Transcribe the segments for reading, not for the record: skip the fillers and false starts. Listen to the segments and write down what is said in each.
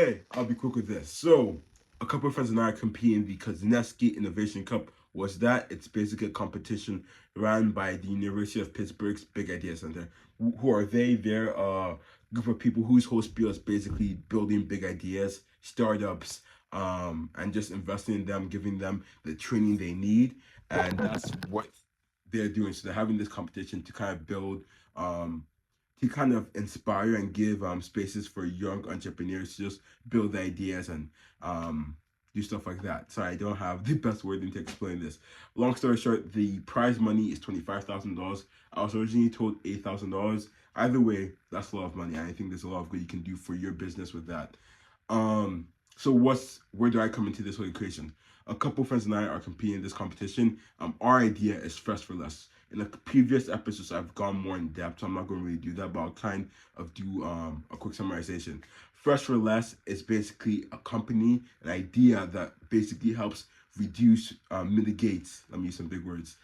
Hey, I'll be quick with this. So, a couple of friends and I are competing the Kozneski Innovation Cup. What's that? It's basically a competition run by the University of Pittsburgh's Big Idea Center. Who are they? They're a group of people whose whole spiel is basically building big ideas, startups, and just investing in them, giving them the training they need. And that's what they're doing. So they're having this competition to kind of build um, to kind of inspire and give spaces for young entrepreneurs to just build ideas and do stuff like that. So I don't have the best wording to explain this. Long story short, the prize money is $25,000. I was originally told $8,000. Either way, that's a lot of money. And I think there's a lot of good you can do for your business with that. So where do I come into this whole equation? A couple friends and I are competing in this competition. Our idea is Fresh for Less. In the previous episodes, I've gone more in depth, so I'm not going to really do that, but I'll kind of do a quick summarization. Fresh for Less is basically a company, an idea that basically helps reduce, mitigates, let me use some big words,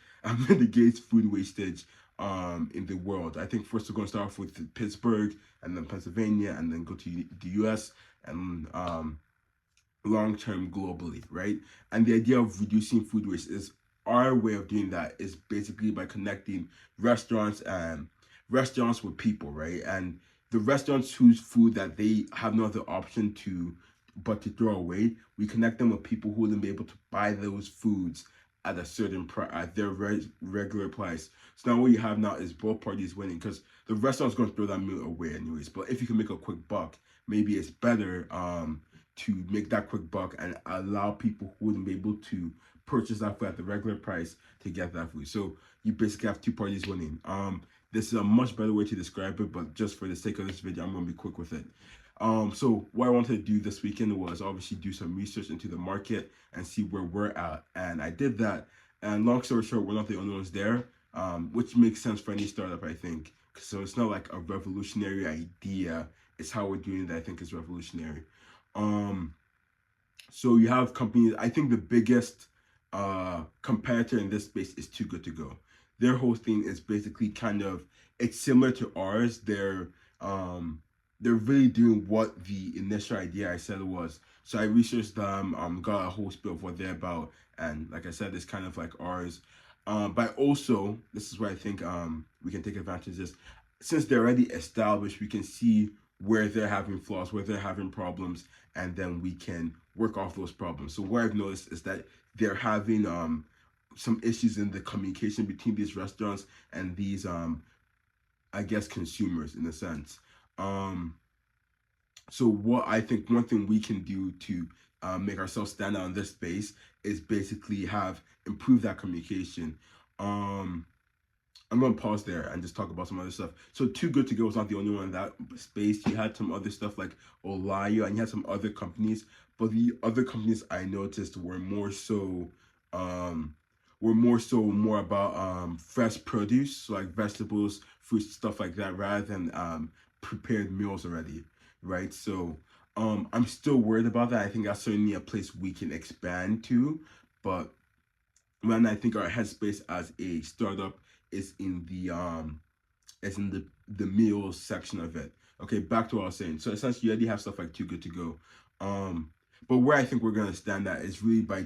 mitigates food wastage in the world. I think first we're going to start off with Pittsburgh and then Pennsylvania and then go to the US and long term globally, right? And the idea of reducing food waste is our way of doing that is basically by connecting restaurants and restaurants with people, right? And the restaurants whose food that they have no other option to but to throw away, we connect them with people who wouldn't be able to buy those foods at a certain price, at their regular price. So now what you have now is both parties winning because the restaurant's going to throw that meal away anyways. But if you can make a quick buck, maybe it's better to make that quick buck and allow people who wouldn't be able to purchase that food at the regular price to get that food. So you basically have two parties winning. This is a much better way to describe it, but just for the sake of this video, I'm going to be quick with it. So what I wanted to do this weekend was obviously do some research into the market and see where we're at. And I did that. And long story short, we're not the only ones there, which makes sense for any startup, I think. So it's not like a revolutionary idea. It's how we're doing it that I think is revolutionary. So you have companies, I think the biggest competitor in this space is Too Good To Go. Their whole thing is basically kind of, it's similar to ours. They're really doing what the initial idea I said it was. So I researched them, got a whole spiel of what they're about, and like I said, it's kind of like ours. But also, this is where I think we can take advantage of this. Since they're already established, we can see where they're having flaws, where they're having problems, and then we can work off those problems. So what I've noticed is that they're having some issues in the communication between these restaurants and these I guess consumers in a sense. So what I think one thing we can do to make ourselves stand out in this space is basically have improve that communication. I'm gonna pause there and just talk about some other stuff. So Too Good To Go was not the only one in that space. You had some other stuff like Olayo, and you had some other companies. But the other companies I noticed were more about fresh produce, so like vegetables, fruits, stuff like that, rather than prepared meals already, right? So I'm still worried about that. I think that's certainly a place we can expand to, but when I think our headspace as a startup is in the meals section of it. Okay, back to what I was saying. So essentially, you already have stuff like Too Good To Go. But where I think we're gonna stand at is really by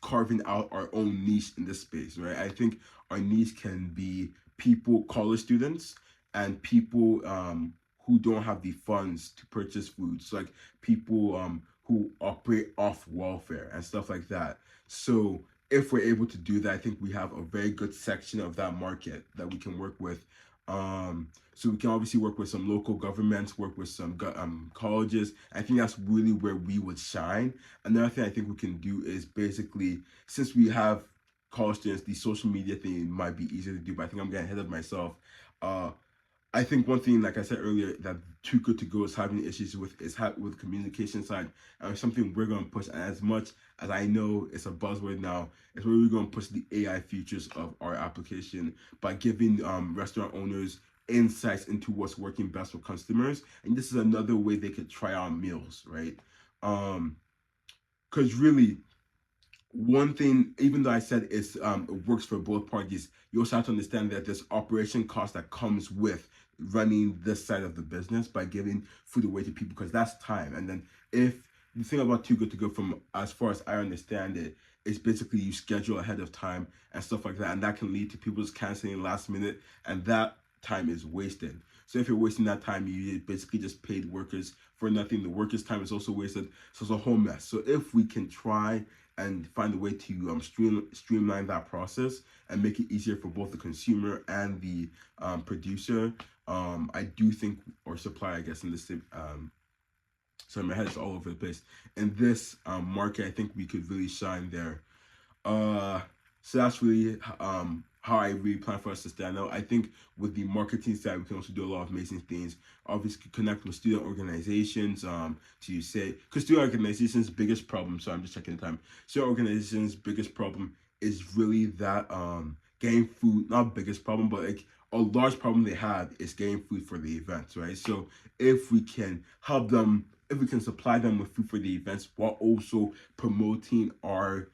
carving out our own niche in this space, right? I think our niche can be people, college students, and people who don't have the funds to purchase food. So like people who operate off welfare and stuff like that. So if we're able to do that, I think we have a very good section of that market that we can work with. So we can obviously work with some local governments, work with some colleges. I think that's really where we would shine. Another thing I think we can do is basically, since we have college students, the social media thing might be easier to do, but I think I'm getting ahead of myself. I think one thing, like I said earlier, that Too Good To Go is having issues with is with communication side, and something we're going to push. And as much as I know it's a buzzword now, it's where we're going to push the AI features of our application by giving restaurant owners insights into what's working best for customers. And this is another way they could try out meals, right? Because really, one thing, even though I said it works for both parties, you also have to understand that there's operation cost that comes with running this side of the business by giving food away to people, because that's time. And then if the thing about Too Good to Go, from as far as I understand it, is basically you schedule ahead of time and stuff like that, and that can lead to people just canceling last minute, and that time is wasted. So if you're wasting that time, you basically just paid workers for nothing. The workers' time is also wasted, so it's a whole mess. So if we can try and find a way to streamline that process and make it easier for both the consumer and the producer, I do think, or supplier, I guess, in this sorry, my head is all over the place. In this market, I think we could really shine there. So that's really how I really plan for us to stand out. I think with the marketing side, we can also do a lot of amazing things. Obviously, connect with student organizations. To say, because student organizations' biggest problem. So I'm just checking the time. Student organizations' biggest problem is really that getting food. Not biggest problem, but like a large problem they have is getting food for the events, right? So if we can help them, if we can supply them with food for the events while also promoting our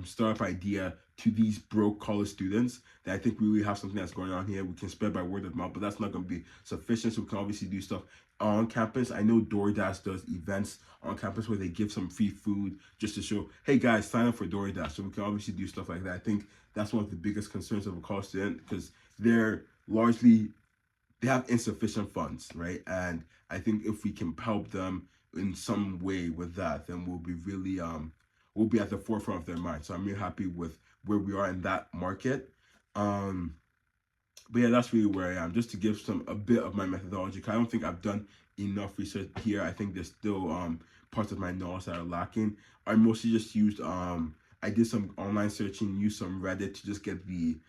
startup idea to these broke college students, that I think we really have something that's going on here. We can spread by word of mouth, but that's not going to be sufficient. So we can obviously do stuff on campus. I know DoorDash does events on campus where they give some free food just to show, hey guys, sign up for DoorDash. So we can obviously do stuff like that. I think that's one of the biggest concerns of a college student, because they're largely, they have insufficient funds, right? And I think if we can help them in some way with that, then we'll be really we'll be at the forefront of their mind. So I'm really happy with where we are in that market. But yeah, that's really where I am. Just to give a bit of my methodology, 'cause I don't think I've done enough research here. I think there's still parts of my knowledge that are lacking. I mostly just used I did some online searching, used some Reddit to just get the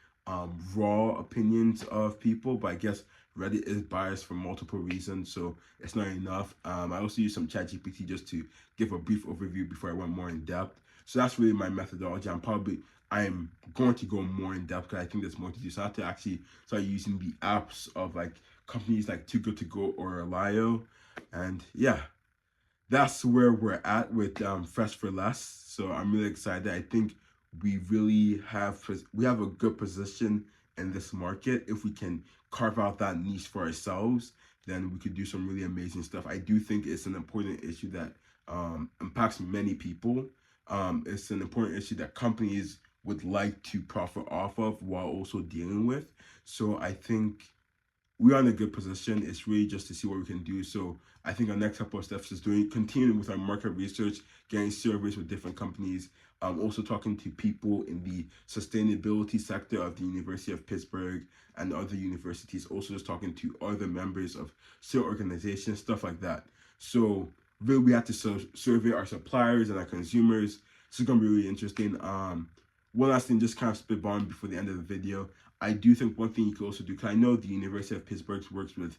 raw opinions of people, but I guess Reddit is biased for multiple reasons, so it's not enough. I also used some ChatGPT just to give a brief overview before I went more in depth. So that's really my methodology. I'm going to go more in depth because I think there's more to do. So I have to actually start using the apps of like companies like Too Good To Go or Alio, and yeah, that's where we're at with Fresh for Less. So I'm really excited. I think we have a good position in this market. If we can carve out that niche for ourselves, then we could do some really amazing stuff. I do think it's an important issue that impacts many people. It's an important issue that companies would like to profit off of while also dealing with. So I think we're in a good position. It's really just to see what we can do. So I think our next couple of steps is continuing with our market research, getting surveys with different companies, also talking to people in the sustainability sector of the University of Pittsburgh and other universities, also just talking to other members of certain organizations, stuff like that. So really we have to survey our suppliers and our consumers. This is going to be really interesting. One last thing, just kind of spitballing before the end of the video. I do think one thing you could also do, because I know the University of Pittsburgh works with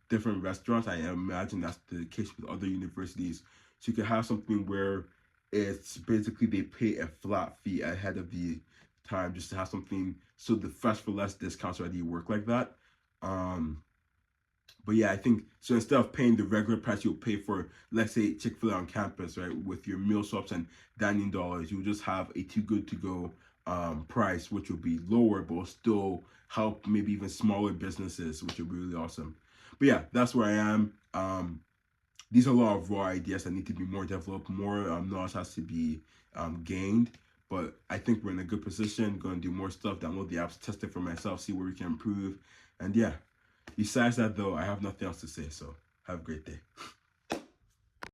different restaurants. I imagine that's the case with other universities. So you could have something where it's basically they pay a flat fee ahead of the time just to have something, so the Fresh for Less discounts already work like that. But yeah, I think, so instead of paying the regular price you'll pay for, let's say, Chick-fil-A on campus, right, with your meal swaps and dining dollars, you'll just have a Too Good To Go price, which will be lower, but will still help maybe even smaller businesses, which will be really awesome. But yeah, that's where I am. These are a lot of raw ideas that need to be more developed, more knowledge has to be gained. But I think we're in a good position, going to do more stuff, download the apps, test it for myself, see where we can improve. And yeah, besides that though, I have nothing else to say, so have a great day.